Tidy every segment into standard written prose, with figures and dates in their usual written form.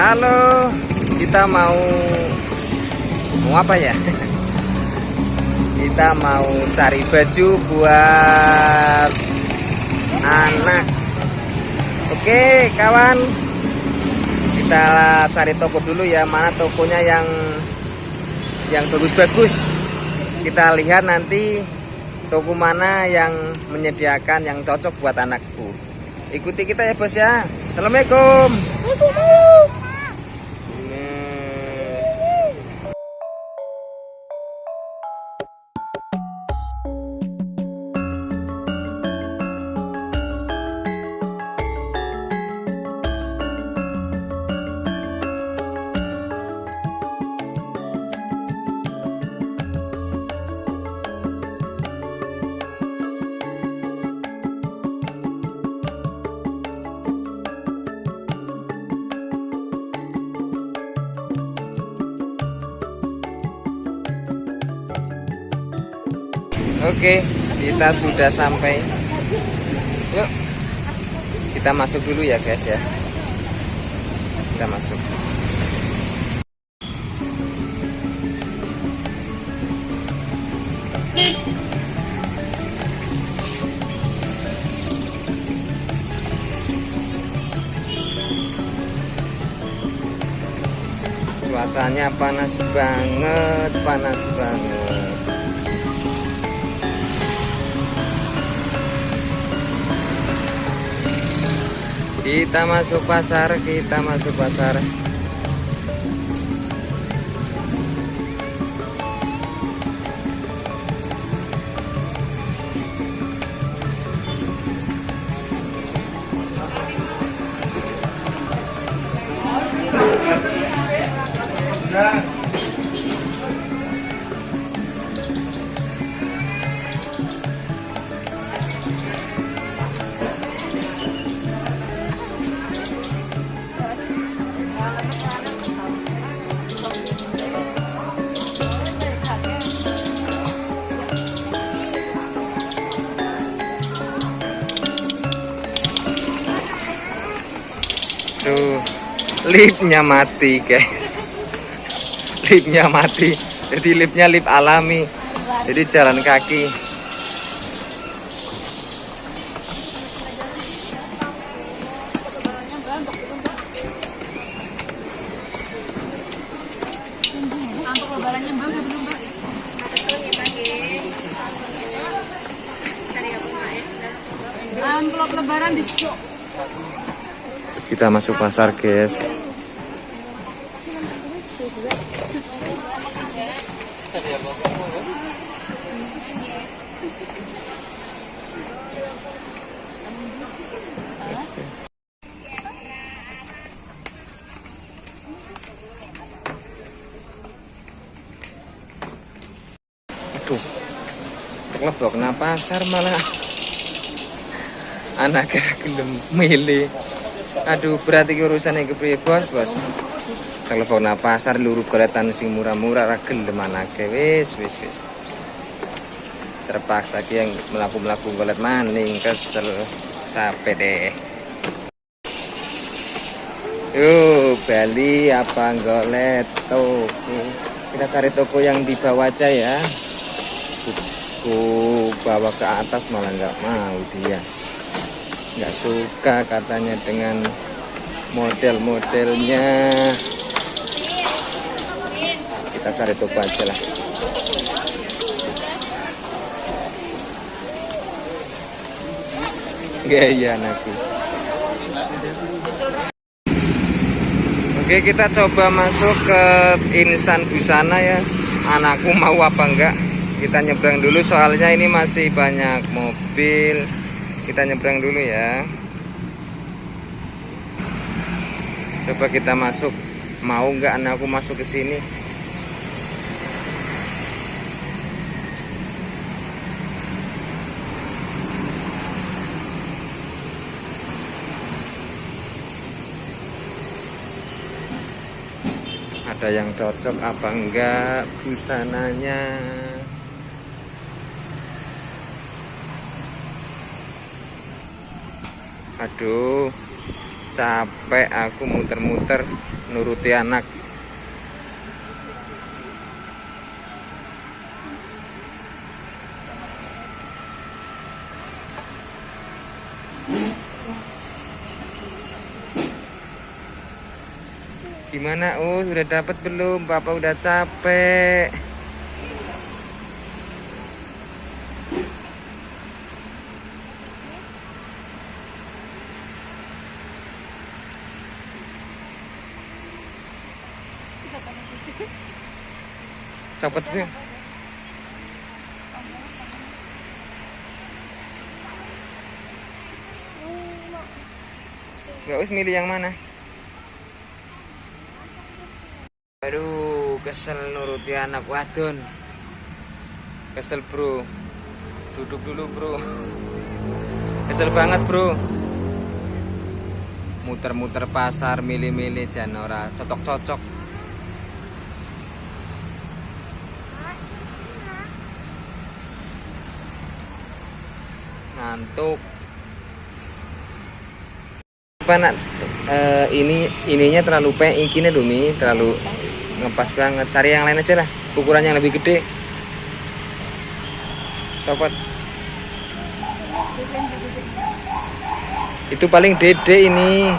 Halo, kita mau apa ya? Kita mau cari baju buat anak. Oke, kawan. Kita cari toko dulu ya, mana tokonya yang bagus-bagus. Kita lihat nanti toko mana yang menyediakan yang cocok buat anakku. Ikuti kita ya, Bos ya. Assalamualaikum. Oke, kita sudah sampai. Yuk, kita masuk dulu ya guys ya. Kita masuk. Cuacanya panas banget, panas banget. Kita masuk pasar, kita masuk pasar. Tuh, liftnya mati guys. Liftnya mati. Jadi liftnya lift alami. Jadi jalan kaki. Amplop lebaran di situ. Kita masuk pasar guys. Aduh, terlebok na pasar malah anak gelem milih. Aduh, berarti urusan yang kepriye bos. Telepon pasar luruh goletan sing murah-murah ra gelem anake. Wis. Terpaksa ki yang melaku golet maning, kesel capek deh. Yuk, Bali apa golet toko. Kita cari toko yang di bawah aja ya. Ku bawa ke atas malah nggak mau dia. Nggak suka katanya dengan model-modelnya. Kita cari toko aja lah. Gaya anakku. Oke, kita coba masuk ke Insan Busana ya. Anakku mau apa enggak? Kita nyebrang dulu soalnya ini masih banyak mobil. Kita nyebrang dulu ya. Coba kita masuk. Mau nggak anakku masuk ke sini? Ada yang cocok apa enggak busananya? Aduh, capek aku muter-muter. nuruti anak. Gimana udah dapat belum? Papa udah capek. Copot tuh. Gak usah milih yang mana. Aduh, kesel nuruti anak wadon. Kesel bro. Duduk dulu bro. Kesel banget bro. Muter-muter pasar, milih-milih janora, cocok-cocok. Ngantuk. Apa nak? Ininya terlalu ingkinnya Dumi, terlalu ngepas banget. Cari yang lain aja lah, ukuran yang lebih gede. Copot. Itu paling dede ini.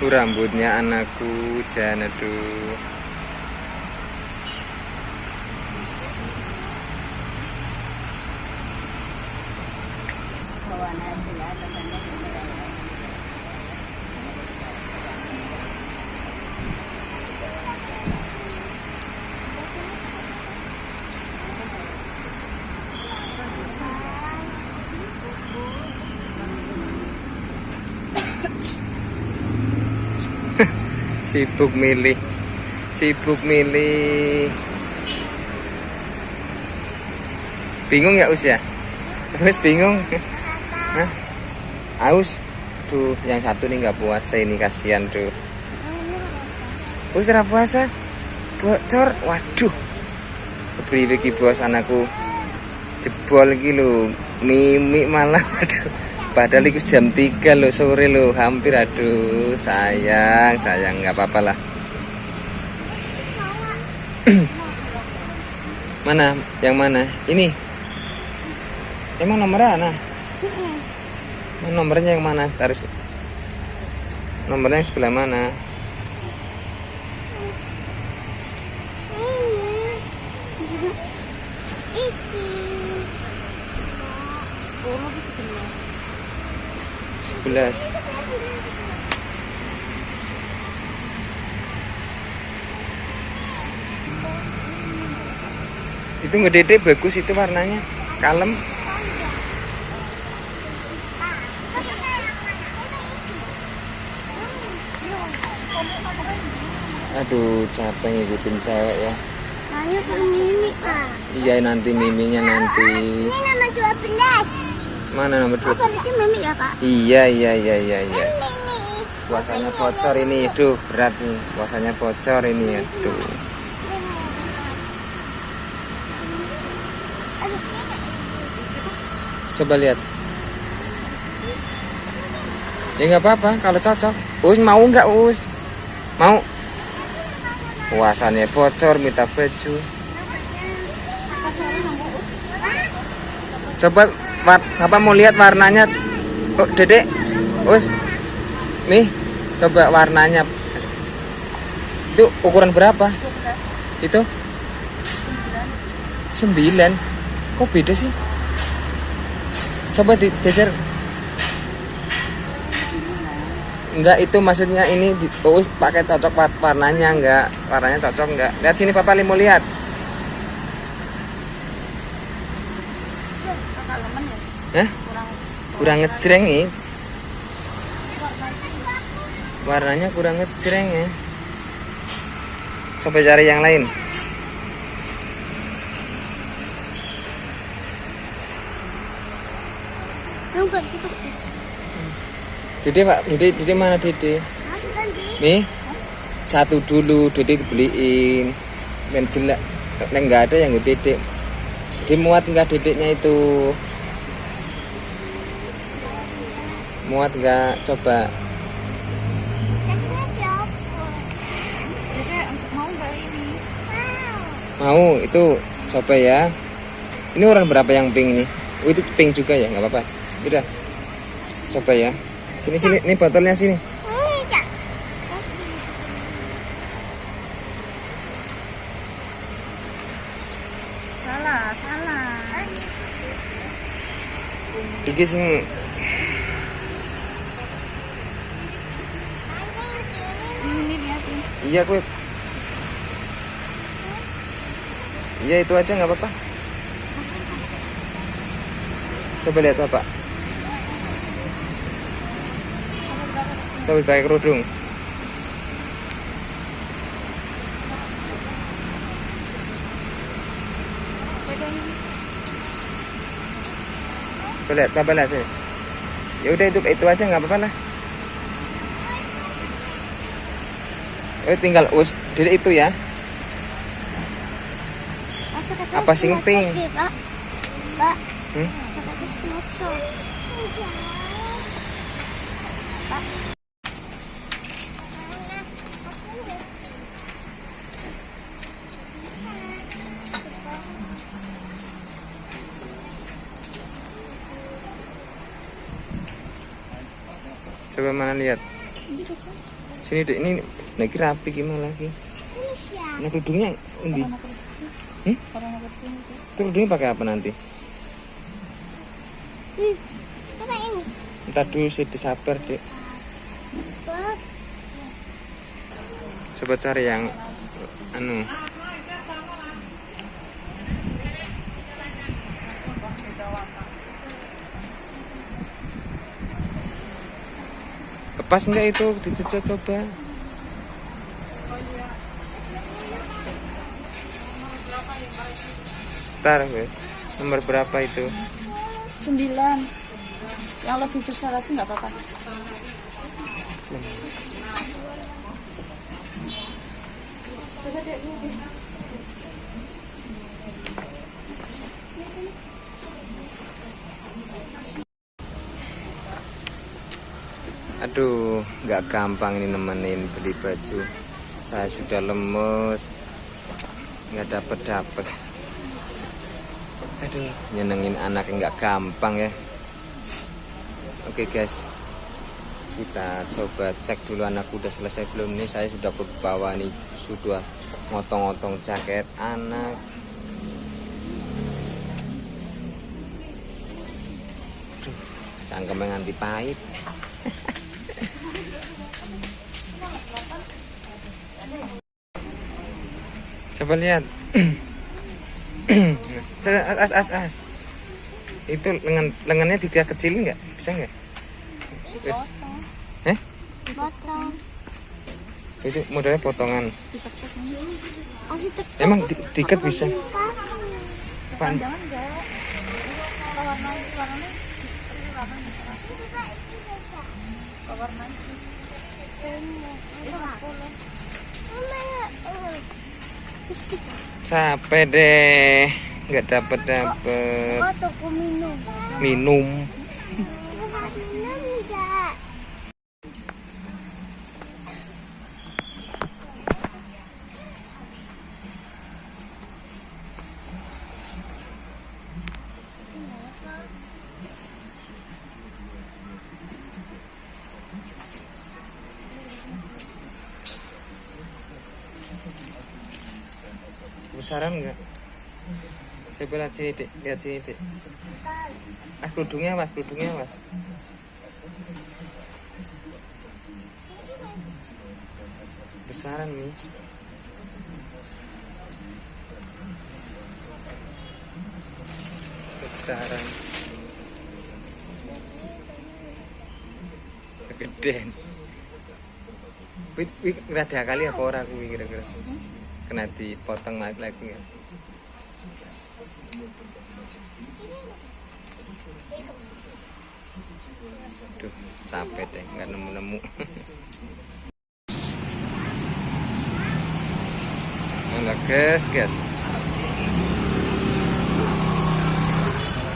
Rambutnya anakku jangan aduh. Sibuk milih. Bingung ya Us ya? Us bingung. Hah? Aus. Tuh, yang satu nih nggak puasa ini, kasihan tuh. Us ora puasa. Bocor. Waduh. Priwe iki bos, anakku jebol iki lho. Mimik malah. Aduh. Padahal itu jam 3 loh sore loh, hampir. Aduh sayang nggak apa-apa lah. Mana? Yang mana? Ini? Emang nomornya mana? Nomornya yang mana? Taruh. Nomornya yang sebelah mana? Belas. Itu ngedede bagus itu warnanya, kalem. Aduh capek ngikutin cewek ya. Ayo ke Mimi Pak. Iya nanti miminya nanti. Ini nomor 12. Mana nomor 12? Apa itu Mimi ya Pak? Iya. Mimi. Puasanya bocor ini, aduh berat nih. Puasanya bocor ini, aduh. Coba lihat. Ya nggak apa-apa kalau cocok. Us mau nggak Us? Mau? Puasanya bocor, minta baju. Coba Bapak mau lihat warnanya. Oh, Dedek. Us. Nih, coba warnanya. Itu ukuran berapa? 12. Itu? 9. Kok beda sih? Coba dijejer. Enggak, itu maksudnya ini pakai cocok warnanya enggak? Warnanya cocok enggak? Lihat sini Papa mau lihat. Kurang ngejreng nih. Warnanya kurang ngejreng ya. Coba cari yang lain. Dede Pak, Dede mana Dede? Nih. satu dulu, Dedek dibeliin. Men jelek, nggak ada yang Dedek. Dimuat nggak Dedeknya itu? Muat nggak? Coba. Mau nggak ini? Mau itu coba ya. Ini orang berapa yang pink nih? Oh, itu pink juga ya, nggak apa-apa. Udah, coba ya. Sini, ini botolnya sini. Salah. Iki sing Ini lihatin. iya kue. Iya itu aja nggak apa-apa. Coba lihat Bapak. Coba pakai kerudung. Lihat, Bapak lihat. Ya udah itu aja nggak apa-apa lah. Tinggal Dedek itu ya. Apa sing pink? Pak. Hmm? Coba mana lihat. Sini Dek, ini lagi rapi gimana lagi? Nah kerudungnya ini. Kerudungnya pakai apa nanti? Apa ini? Ntar dulu sih sabar Dek. Coba cari yang anu. Pas enggak itu coba. Ntar wes. Nomor berapa itu? 9. Yang lebih besar lagi nggak apa-apa. Aduh, nggak gampang ini nemenin beli baju. Saya sudah lemes, nggak dapet. Aduh, nyenengin anak nggak gampang ya. Oke guys, kita coba cek dulu anak udah selesai belum nih. Saya sudah ke bawah nih, sudah ngotong-ngotong jaket anak. Aduh, cangkemnya nganti pahit. Coba lihat. As. Itu lengannya tidak kecilin nggak? Bisa nggak? Potong. Itu modelnya potongan. Masih Emang diikat bisa? Apaan? jangan enggak. Warnanya. Capek deh, nggak dapet. Toko minum. Minum. Minum enggak? Besaran nggak? Coba lihat sini Dek, kerudungnya mas. Besaran nih. Besaran. Kegedean. Wih, rada kali apa ora kuwi kira-kira? Kena dipotong lagi ya. Duh, capek deh, nggak nemu-nemu. Gila guys,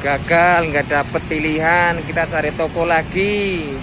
gagal, nggak dapet pilihan, kita cari toko lagi.